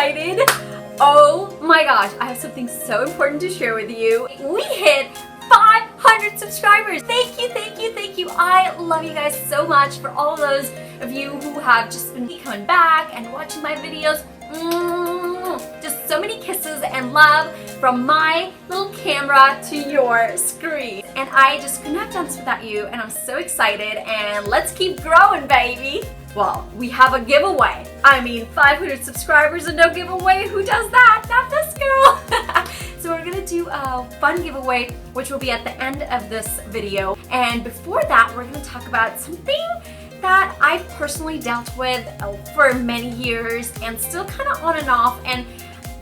excited. Oh my gosh, I have something so important to share with you. We hit 500 subscribers. Thank you, thank you, thank you. I love you guys so much. For all those of you who have just been coming back and watching my videos. Just so many kisses and love from my little camera to your screen. And I just couldn't have done this without you, and I'm so excited, and let's keep growing, baby. Well, we have a giveaway. I mean, 500 subscribers and no giveaway. Who does that? Not this girl. So we're gonna do a fun giveaway, which will be at the end of this video. And before that, we're gonna talk about something that I've personally dealt with for many years and still kind of on and off, and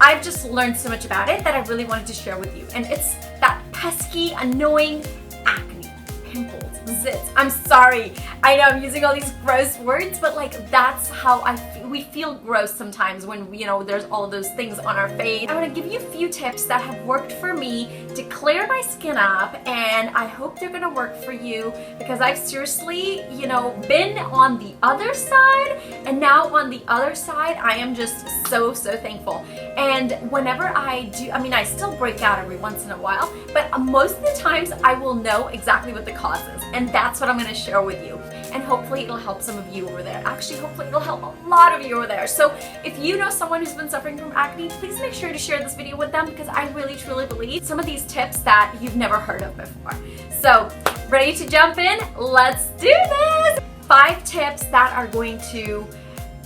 I've just learned so much about it that I really wanted to share with you. And it's that pesky, annoying acne, pimples, zits. I'm sorry, I know I'm using all these gross words, but like that's how we feel gross sometimes when, you know, there's all of those things on our face. I want to give you a few tips that have worked for me to clear my skin up, and I hope they're gonna work for you, because I've seriously, you know, been on the other side, and now on the other side I am just so thankful. And whenever I do, I mean, I still break out every once in a while, but most of the times I will know exactly what the cause is, and that's what I'm going to share with you. And hopefully it'll help some of you over there. Actually, hopefully it'll help a lot of you over there. So if you know someone who's been suffering from acne, please make sure to share this video with them, because I really truly believe some of these tips that you've never heard of before. So ready to jump in? Let's do this! 5 tips that are going to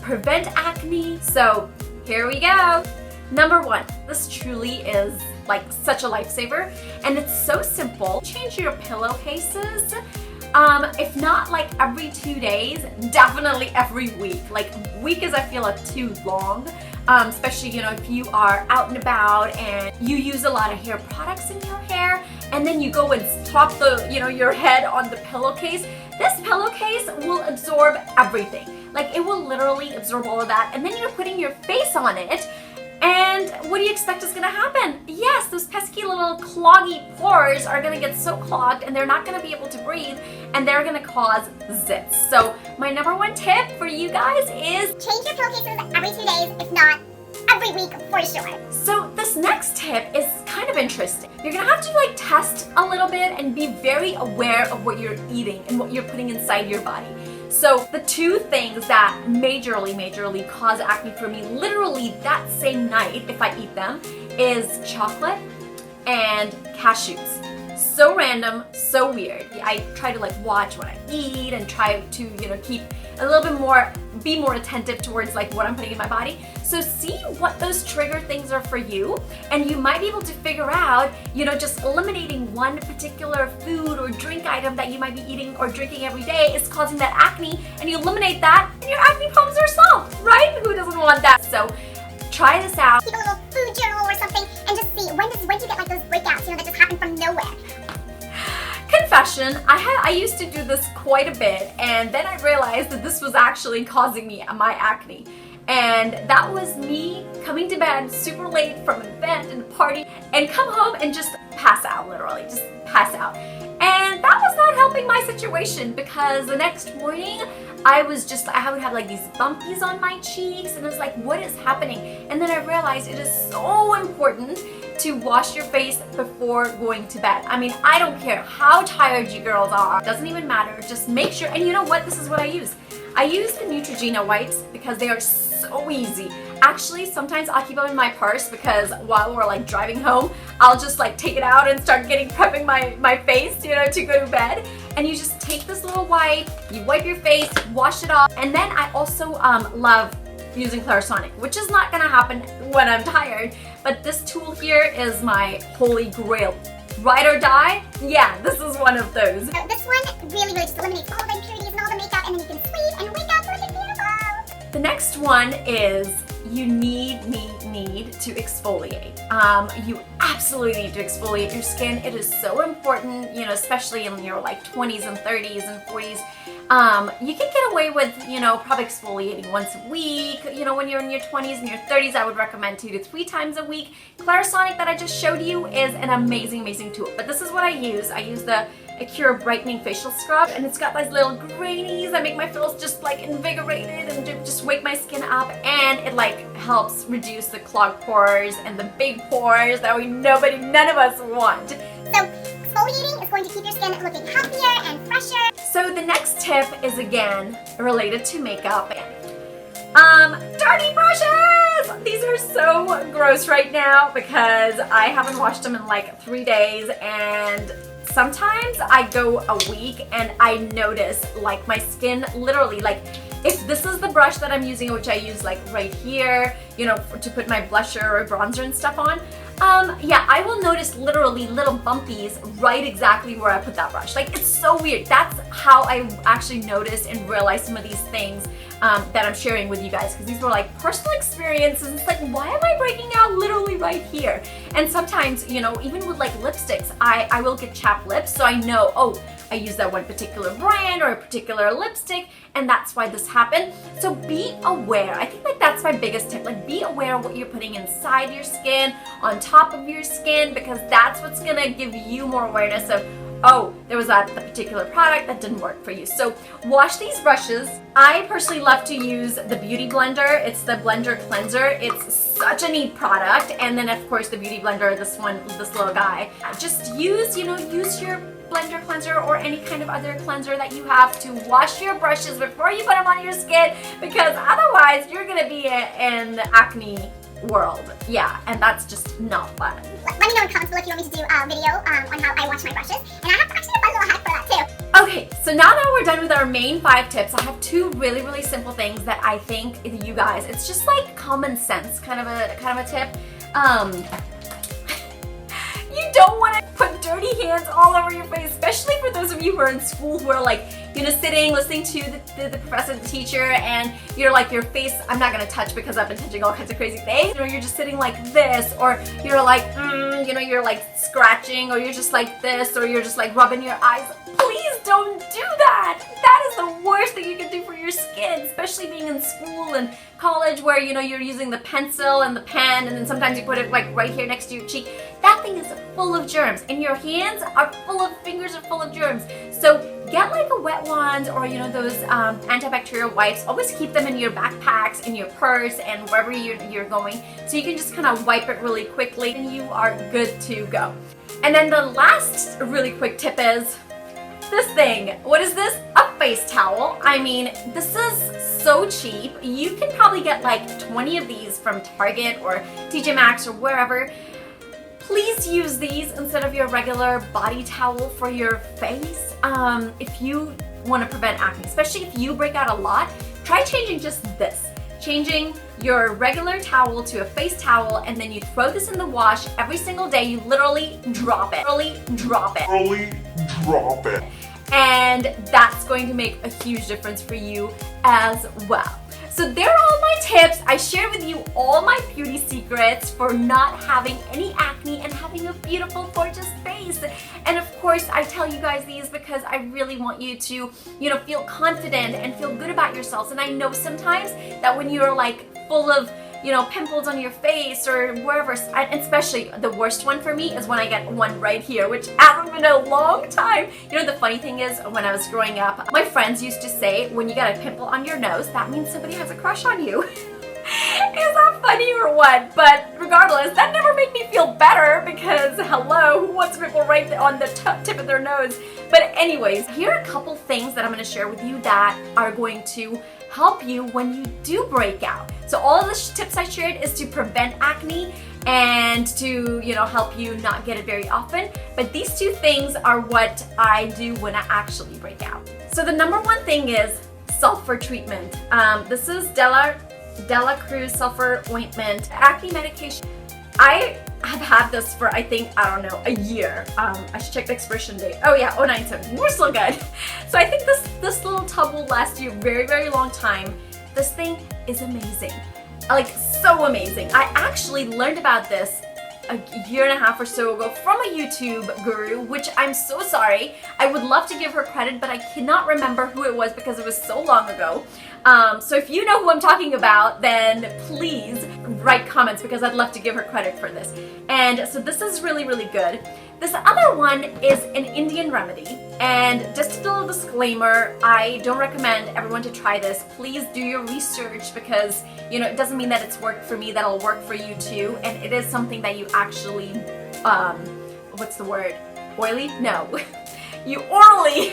prevent acne. So here we go. Number 1, this truly is like such a lifesaver, and it's so simple. Change your pillowcases. If not like every 2 days, definitely every week. Like week is, I feel like, too long, especially, you know, if you are out and about and you use a lot of hair products in your hair, and then you go and drop the, you know, your head on the pillowcase. This pillowcase will absorb everything. Like it will literally absorb all of that, and then you're putting your face on it. And what do you expect is going to happen? Yes, those pesky little cloggy pores are going to get so clogged, and they're not going to be able to breathe, and they're going to cause zits. So my number 1 tip for you guys is change your pillowcases every 2 days, if not every week for sure. So this next tip is kind of interesting. You're going to have to like test a little bit and be very aware of what you're eating and what you're putting inside your body. So the 2 things that majorly cause acne for me, literally that same night if I eat them, is chocolate and cashews. So random, so weird. I try to like watch what I eat and try to, you know, keep a little bit more, be more attentive towards like what I'm putting in my body. So see what those trigger things are for you, and you might be able to figure out, you know, just eliminating one particular food or drink item that you might be eating or drinking every day is causing that acne, and you eliminate that and your acne problems are solved, right? Who doesn't want that? So try this out. Keep a little food journal or something and just see when do you get like those breakouts, you know, that just happen from nowhere. Confession, I used to do this quite a bit, and then I realized that this was actually causing me my acne. And that was me coming to bed super late from an event and a party, and come home and just pass out, literally, just pass out. And that was not helping my situation, because the next morning I would have like these bumpies on my cheeks, and it was like, what is happening? And then I realized it is so important to wash your face before going to bed. I mean, I don't care how tired you girls are. It doesn't even matter. Just make sure. And you know what? This is what I use. I use the Neutrogena wipes because they are so easy. Actually, sometimes I'll keep them in my purse, because while we're like driving home, I'll just like take it out and start prepping my face, you know, to go to bed. And you just take this little wipe, you wipe your face, wash it off. And then I also love using Clarisonic, which is not gonna happen when I'm tired, but this tool here is my holy grail. Ride or die? Yeah, this is one of those. So this one really just eliminates all the impurities and all the makeup, and then you can sleep and wake up looking beautiful. The next one is you need to exfoliate. You absolutely need to exfoliate your skin. It is so important, you know, especially in your like 20s and 30s and 40s. You can get away with, you know, probably exfoliating once a week. You know, when you're in your 20s and your 30s, I would recommend 2 to 3 times a week. Clarisonic that I just showed you is an amazing tool. But this is what I use. I use the Cure Brightening Facial Scrub, and it's got these little grainies that make my feels just like invigorated and just wake my skin up, and it like helps reduce the clogged pores and the big pores that none of us want. So exfoliating is going to keep your skin looking healthier and fresher. So the next tip is again related to makeup. Dirty brushes! These are so gross right now because I haven't washed them in like 3 days, and sometimes I go a week and I notice like my skin literally, like if this is the brush that I'm using, which I use like right here, you know, to put my blusher or bronzer and stuff on, yeah, I will notice literally little bumpies right exactly where I put that brush. Like, it's so weird. That's how I actually noticed and realized some of these things that I'm sharing with you guys, because these were like personal experiences. It's like, why am I breaking out literally right here? And sometimes, you know, even with like lipsticks, I will get chapped lips, so I know, oh, I use that one particular brand or a particular lipstick, and that's why this happened. So be aware. I think like that's my biggest tip. Like, be aware of what you're putting inside your skin, on top of your skin, because that's what's gonna give you more awareness of, oh, there was the particular product that didn't work for you. So wash these brushes. I personally love to use the Beauty Blender. It's the blender cleanser. It's such a neat product. And then of course the Beauty Blender, this little guy. Just use your blender cleanser or any kind of other cleanser that you have to wash your brushes before you put them on your skin, because otherwise you're gonna be in acne world. Yeah, and that's just not fun. Let me know in comments below if you want me to do a video on how I wash my brushes, and I have actually a fun little hack for that too. Okay, so now that we're done with our main 5 tips, I have 2 really, really simple things that I think you guys, it's just like common sense kind of a tip. You don't want to put dirty hands all over your face, especially for those of you who are in school who are like, you know, sitting, listening to the professor, the teacher, and you're like, your face, I'm not gonna touch because I've been touching all kinds of crazy things. You know, you're just sitting like this, or you're like, you know, you're like scratching, or you're just like this, or you're just like rubbing your eyes. Please don't do that. That is the worst thing you can do for your skin, especially being in school and college where, you know, you're using the pencil and the pen, and then sometimes you put it like right here next to your cheek. That thing is full of germs, and your hands are full of, fingers are full of germs. So get like a wet wand, or you know, those antibacterial wipes. Always keep them in your backpacks, in your purse, and wherever you're going, so you can just kind of wipe it really quickly and you are good to go. And then the last really quick tip is this thing. What is this? A face towel. I mean, this is so cheap. You can probably get like 20 of these from Target or TJ Maxx or wherever. Please use these instead of your regular body towel for your face. If you want to prevent acne, especially if you break out a lot, try changing just this. Changing your regular towel to a face towel, and then you throw this in the wash every single day. You literally drop it. And that's going to make a huge difference for you as well. So there are all my tips. I shared with you all my beauty secrets for not having any acne and having a beautiful, gorgeous face. And of course, I tell you guys these because I really want you to, you know, feel confident and feel good about yourselves. And I know sometimes that when you're like full of, you know, pimples on your face or wherever, and especially the worst one for me is when I get one right here, which hasn't been a long time. You know, the funny thing is, when I was growing up, my friends used to say, when you get a pimple on your nose, that means somebody has a crush on you. Is that funny or what? But regardless, that never made me feel better, because hello, who wants a pimple right on the tip of their nose? But anyways, here are a couple things that I'm going to share with you that are going to help you when you do break out. So all of the tips I shared is to prevent acne and to, you know, help you not get it very often. But these 2 things are what I do when I actually break out. So the number 1 thing is sulfur treatment. This is DELUXE sulfur ointment, acne medication. I have had this for, I think, I don't know, a year. I should check the expiration date. Oh yeah, 097. We're still good. So I think this little tub will last you a very, very long time. This thing is amazing. Like, so amazing. I actually learned about this a year and a half or so ago from a YouTube guru, which I'm so sorry. I would love to give her credit, but I cannot remember who it was because it was so long ago. So if you know who I'm talking about, then please write comments, because I'd love to give her credit for this. And so this is really, really good. This other one is an Indian remedy, and just a little disclaimer, I don't recommend everyone to try this. Please do your research because, you know, it doesn't mean that it's worked for me, that'll work for you too, and it is something that you actually, what's the word? Oily? No. You orally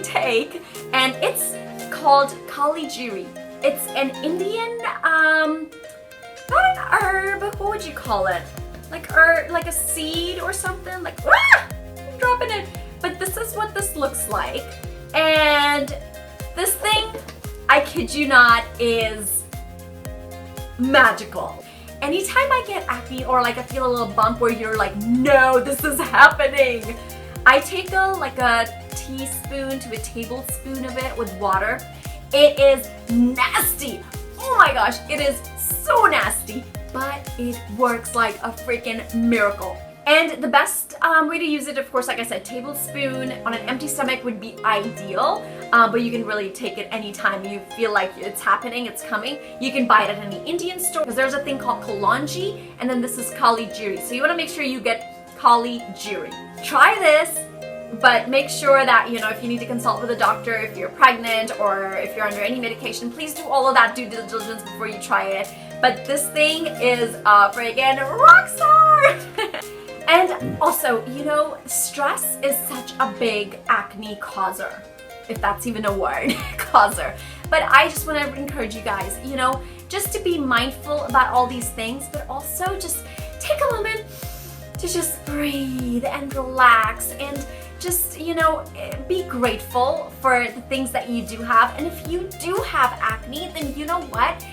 take, and it's called Kali Jiri. It's an Indian, not an herb, what would you call it? Like a seed or something, like, I'm dropping it. But this is what this looks like. And this thing, I kid you not, is magical. Anytime I get acne or like I feel a little bump where you're like, no, this is happening, I take a teaspoon to a tablespoon of it with water. It is nasty. Oh my gosh, it is so nasty, but it works like a freaking miracle. And the best way to use it, of course, like I said, tablespoon on an empty stomach would be ideal, but you can really take it anytime you feel like it's happening, it's coming. You can buy it at any Indian store because there's a thing called Kalonji, and then this is Kali Jiri. So you want to make sure you get Kali Jiri. Try this, but make sure that, you know, if you need to consult with a doctor, if you're pregnant or if you're under any medication, please do all of that due diligence before you try it. But this thing is a friggin' rock star! And also, you know, stress is such a big acne causer, if that's even a word, causer. But I just want to encourage you guys, you know, just to be mindful about all these things, but also just take a moment to just breathe and relax and just, you know, be grateful for the things that you do have. And if you do have acne, then you know what?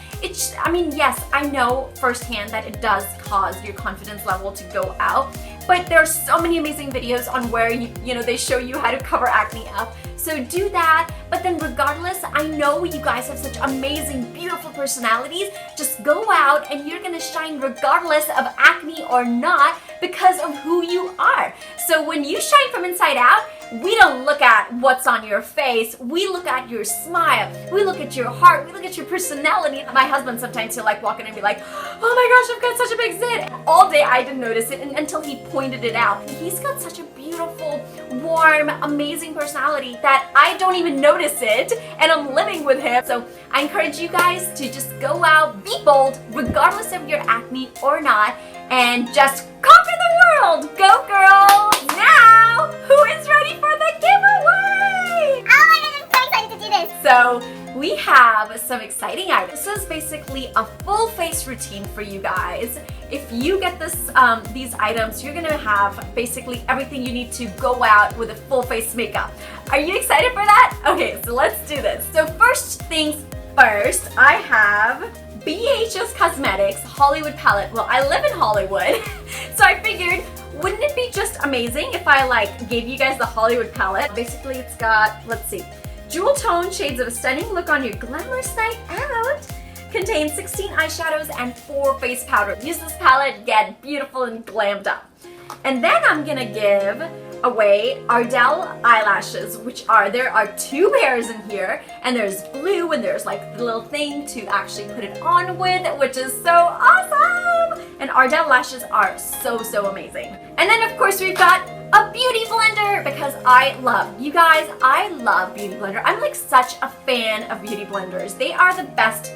I mean, yes, I know firsthand that it does cause your confidence level to go out, but there are so many amazing videos on where, you know, they show you how to cover acne up. So do that, but then regardless, I know you guys have such amazing, beautiful personalities. Just go out and you're gonna shine regardless of acne or not because of who you are. So when you shine from inside out, we don't look at what's on your face, we look at your smile, we look at your heart, we look at your personality. My husband sometimes he'll like walk in and be like, oh my gosh, I've got such a big zit. All day I didn't notice it until he pointed it out. He's got such a beautiful, warm, amazing personality that I don't even notice it, and I'm living with him. So I encourage you guys to just go out, be bold, regardless of your acne or not, and just conquer the world! Go girls! Now, who is ready for the giveaway? Oh my goodness, I'm so excited to do this. So we have some exciting items. This is basically a full face routine for you guys. If you get this, these items, you're gonna have basically everything you need to go out with a full face makeup. Are you excited for that? Okay, so let's do this. So first things first, I have BHS Cosmetics Hollywood palette. Well, I live in Hollywood, so I figured, wouldn't it be just amazing if I like gave you guys the Hollywood palette? Basically, it's got, let's see, jewel tone shades of a stunning look on your glamorous night out. Contains 16 eyeshadows and 4 face powders. Use this palette, get beautiful and glammed up. And then I'm gonna give away Ardell eyelashes, which are, there are 2 pairs in here, and there's blue and there's like the little thing to actually put it on with, which is so awesome! And Ardell lashes are so amazing. And then of course we've got a beauty blender because I love beauty blender. I'm like such a fan of beauty blenders. They are the best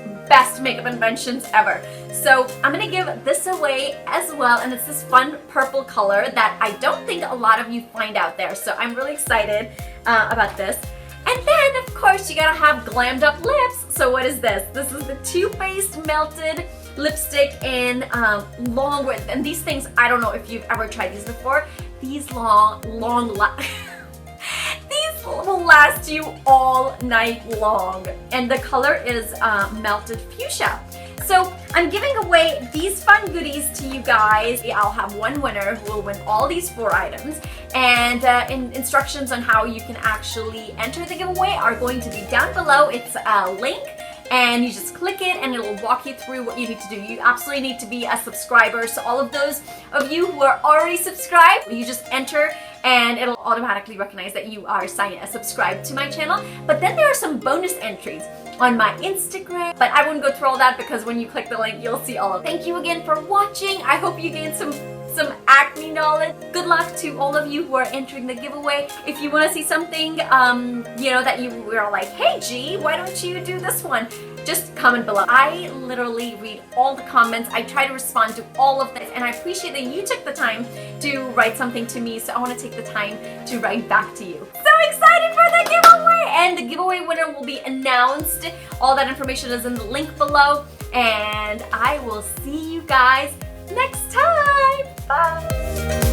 makeup inventions ever. So I'm gonna give this away as well, and it's this fun purple color that I don't think a lot of you find out there. So I'm really excited about this. And then of course you gotta have glammed up lips. So what is this? This is the Too Faced Melted Lipstick in long width. And these things, I don't know if you've ever tried these before. These these will last you all night long. And the color is melted fuchsia. So I'm giving away these fun goodies to you guys. I'll have one winner who will win all these 4 items. And instructions on how you can actually enter the giveaway are going to be down below. It's a link, and you just click it and it'll walk you through what you need to do. You absolutely need to be a subscriber. So all of those of you who are already subscribed, you just enter and it'll automatically recognize that you are subscribed to my channel. But then there are some bonus entries on my Instagram, but I won't go through all that because when you click the link, you'll see all of it. Thank you again for watching. I hope you gained some some acne knowledge. Good luck to all of you who are entering the giveaway. If you want to see something, you know, that you were like, hey G, why don't you do this one? Just comment below. I literally read all the comments. I try to respond to all of this, and I appreciate that you took the time to write something to me, so I want to take the time to write back to you. So excited for the giveaway! And the giveaway winner will be announced. All that information is in the link below, and I will see you guys next time. Bye!